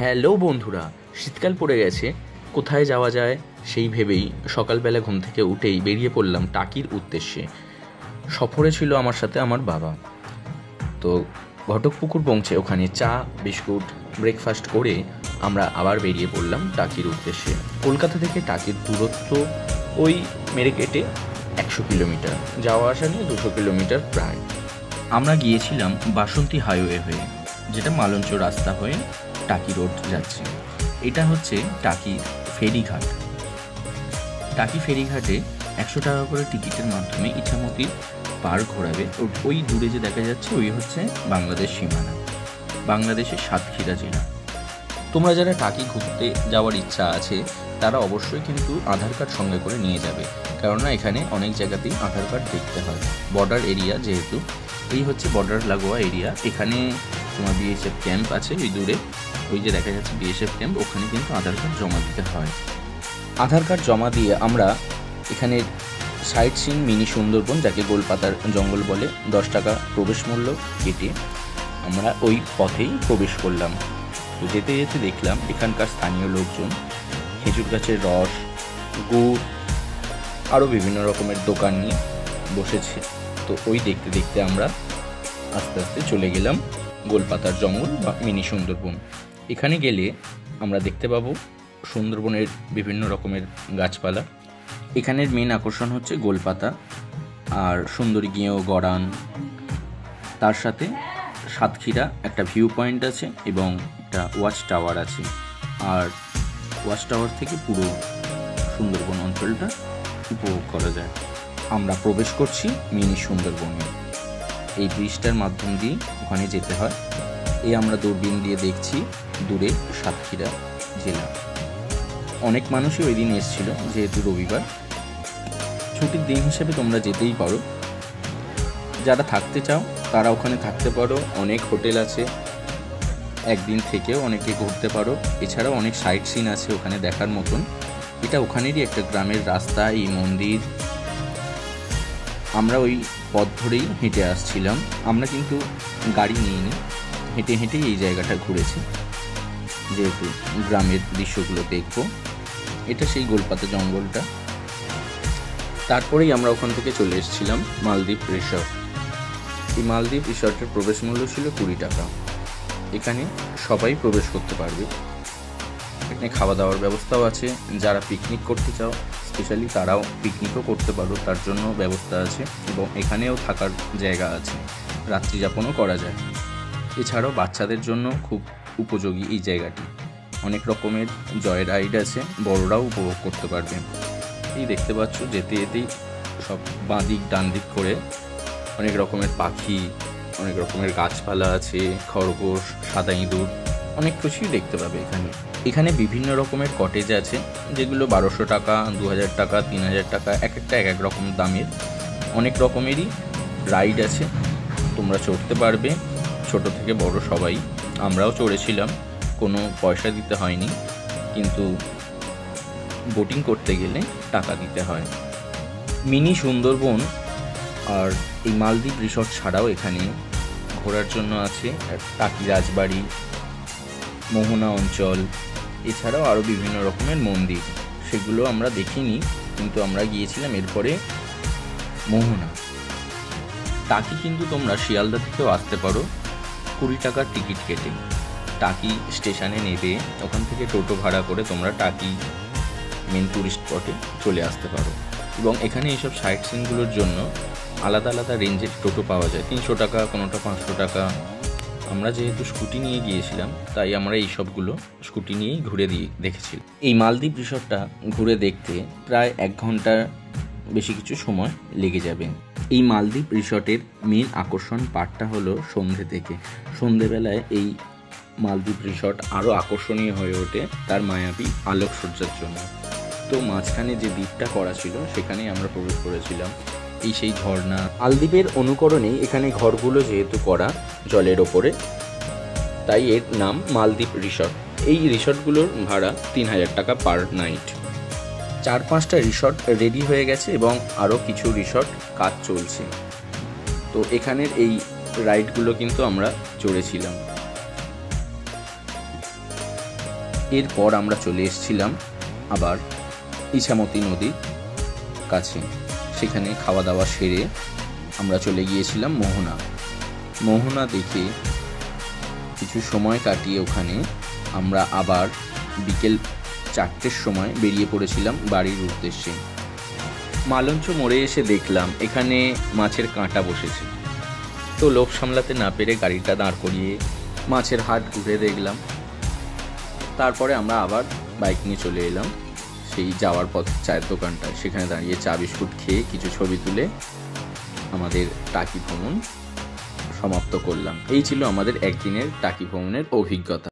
Hello বন্ধুরা, শীতকাল পড়ে গেছে। কোথায় যাওয়া যায় সেই ভেবেই সকালবেলা ঘুম থেকে উঠেই বেরিয়ে পড়লাম টাকির উদ্দেশ্যে। সফরে ছিল আমার সাথে আমার বাবা। তো ঘটকপুকুর পৌঁছে ওখানে চা বিস্কুট ব্রেকফাস্ট করে আমরা আবার বেরিয়ে পড়লাম টাকির উদ্দেশ্যে। কলকাতা থেকে টাকির দূরত্ব ওই মেরে কেটে 100 কিলোমিটার, যাওয়া আসা নিয়ে 200 কিলোমিটার প্রায়। আমরা গিয়েছিলাম বাসন্তী হাইওয়ে হয়ে, যেটা মালঞ্চ রাস্তা হয়ে টাকি রোড যাচ্ছে। এটা হচ্ছে টাকি ফেরিঘাট। টাকি ফেরিঘাটে 100 টাকা করে টিকিটের মাধ্যমে ইছামতি পার ঘোরাবে। ওই দূরে যে দেখা যাচ্ছে ওই হচ্ছে বাংলাদেশ সীমানা, বাংলাদেশের সাতক্ষীরা জেলা। তোমরা যারা টাকি ঘুরতে যাওয়ার ইচ্ছা আছে তারা অবশ্যই কিন্তু আধার কার্ড সঙ্গে করে নিয়ে যাবে, কেননা এখানে অনেক জায়গাতেই আধার কার্ড দেখতে হয়। বর্ডার এরিয়া যেহেতু, এই হচ্ছে বর্ডার লাগোয়া এরিয়া। এখানে তোমার বিএসএফ ক্যাম্প আছে ওই দূরে, ওই যে দেখা যাচ্ছে বিএসএফ ক্যাম্প, ওখানে কিন্তু আধার কার্ড জমা দিতে হয়। আধার কার্ড জমা দিয়ে আমরা এখানে সাইট সিন মিনি সুন্দরবন, যাকে গোলপাতার জঙ্গল বলে, 10 টাকা প্রবেশ মূল্য কেটে আমরা ওই পথেই প্রবেশ করলাম। তো যেতে যেতে দেখলাম এখানকার স্থানীয় লোকজন খেজুর গাছের রস, গুড়, আরও বিভিন্ন রকমের দোকান নিয়ে বসেছে। তো ওই দেখতে দেখতে আমরা আস্তে আস্তে চলে গেলাম গোলপাতার জঙ্গল বা মিনি সুন্দরবন। এখানে গেলে আমরা দেখতে পাবো সুন্দরবনের বিভিন্ন রকমের গাছপালা। এখানের মেন আকর্ষণ হচ্ছে গোলপাতা আর সুন্দরী গেঁয়ো গড়ান, তার সাথে সাতক্ষীরা একটা ভিউ পয়েন্ট আছে এবং একটা ওয়াচ টাওয়ার আছে। আর ওয়াচ টাওয়ার থেকে পুরো সুন্দরবন অঞ্চলটা উপভোগ করা যায়। আমরা প্রবেশ করছি মিনি সুন্দরবনে। এই ব্রিজটার মাধ্যম দিয়ে ওখানে যেতে হয়। এই আমরা দূরবীন দিয়ে দেখছি দূরে সাতক্ষীরা জেলা। অনেক মানুষই ওই দিন এসেছিল, যেহেতু রবিবার ছুটির দিন হিসেবে তোমরা যেতেই পারো। যারা থাকতে চাও তারা ওখানে থাকতে পারো, অনেক হোটেল আছে, একদিন থেকেও অনেকে ঘুরতে পারো। এছাড়াও অনেক সাইট সিন আছে ওখানে দেখার মতন। এটা ওখানেরই একটা গ্রামের রাস্তা, এই মন্দির। আমরা ওই পথ ধরেই হেঁটে আসছিলাম। আমরা কিন্তু গাড়ি নিইনি, হেঁটে হেঁটেই এই জায়গাটা ঘুরেছি, যেহেতু গ্রামের দৃশ্যগুলো দেখব। এটা সেই গোলপাতা জঙ্গলটা। তারপরেই আমরা ওখান থেকে চলে এসেছিলাম মালদ্বীপ রিসর্ট। এই মালদ্বীপ রিসর্টের প্রবেশ মূল্য ছিল 20 টাকা। এখানে সবাই প্রবেশ করতে পারবে। এখানে খাওয়া দাওয়ার ব্যবস্থাও আছে। যারা পিকনিক করতে চাও স্পেশালি তারাও পিকনিকও করতে পারো, তার জন্য ব্যবস্থা আছে। এবং এখানেও থাকার জায়গা আছে, রাত্রি যাপনও করা যায়। এছাড়াও বাচ্চাদের জন্য খুব উপযোগী এই জায়গাটি। অনেক রকমের জয় রাইড আছে, বড়রাও উপভোগ করতে পারবে। এই দেখতে পাচ্ছ যেতে যেতেই সব বাঁ দিক ডান দিক করে অনেক রকমের পাখি, অনেক রকমের গাছপালা আছে, খরগোশ, সাদা ইঁদুর, অনেক কিছুই দেখতে পাবে এখানে। এখানে বিভিন্ন রকমের কটেজ আছে, যেগুলো 1200 টাকা, 2000 টাকা, 3000 টাকা, এক একটা এক এক রকম দামের। অনেক রকমেরই রাইড আছে, তোমরা চড়তে পারবে, ছোট থেকে বড় সবাই। আমরাও চড়েছিলাম, কোনো পয়সা দিতে হয়নি, কিন্তু বোটিং করতে গেলে টাকা দিতে হয়। মিনি সুন্দরবন আর এই মালদ্বীপ রিসর্ট ছাড়াও এখানে ঘোরার জন্য আছে টাকি রাজবাড়ি, মোহনা অঞ্চল, এছাড়াও আরও বিভিন্ন রকমের মন্দির। সেগুলো আমরা দেখিনি, কিন্তু আমরা গিয়েছিলাম এরপরে মোহনা। টাকি কিন্তু তোমরা শিয়ালদা থেকেও আসতে পারো 20 টাকার টিকিট কেটে। টাকি স্টেশনে নেবে, ওখান থেকে টোটো ভাড়া করে তোমরা টাকি মেন ট্যুরিস্ট স্পটে চলে আসতে পারো। এবং এখানে এইসব সাইট সিনগুলোর জন্য আলাদা আলাদা রেঞ্জের টোটো পাওয়া যায়, 300 টাকা, কোনোটা 500 টাকা। আমরা যেহেতু স্কুটি নিয়ে গিয়েছিলাম তাই আমরা এই সবগুলো স্কুটি নিয়েই ঘুরে দেখেছি। এই মালদ্বীপ রিসর্টটা ঘুরে দেখতে প্রায় 1 ঘন্টার বেশি কিছু সময় লেগে যাবে। এই মালদ্বীপ রিসর্টের মেন আকর্ষণ পার্টটা হলো সন্ধ্যে থেকে। সন্ধ্যেবেলায় এই মালদ্বীপ রিসর্ট আরও আকর্ষণীয় হয়ে ওঠে তার মায়াবী আলোকসজ্জার জন্য। তো মাঝখানে যে দ্বীপটা করা ছিল সেখানেই আমরা প্রবেশ করেছিলাম। এই সেই ঝর্ণা। মালদ্বীপের অনুকরণেই এখানে ঘরগুলো যেহেতু করা জলের ওপরে, তাই এর নাম মালদ্বীপ রিসর্ট। এই রিসর্টগুলোর ভাড়া 3000 টাকা পার নাইট। 4-5টা রিসর্ট রেডি হয়ে গেছে এবং আরও কিছু রিসর্ট কাজ চলছে। তো এখানের এই রাইডগুলো কিন্তু আমরা চড়েছিলাম। এরপর আমরা চলে এসেছিলাম আবার ইছামতি নদীর কাছে। সেখানে খাওয়া দাওয়া সেরে আমরা চলে গিয়েছিলাম মোহনা দেখে কিছু সময় কাটিয়ে ওখানে আমরা আবার বিকেল 4টের সময় বেরিয়ে পড়েছিলাম বাড়ির উদ্দেশ্যে। মালঞ্চ মোড়ে এসে দেখলাম এখানে মাছের কাঁটা বসেছে, তো লোভ সামলাতে না পেরে গাড়িটা দাঁড় করিয়ে মাছের হাট ঘুরে দেখলাম। তারপরে আমরা আবার বাইক নিয়ে চলে এলাম সেই যাওয়ার পথ চায়ের দোকানটায়। সেখানে দাঁড়িয়ে চা বিস্কুট খেয়ে কিছু ছবি তুলে আমাদের টাকি ভ্রমণ সমাপ্ত করলাম। এই ছিল আমাদের একদিনের টাকি ভ্রমণের অভিজ্ঞতা।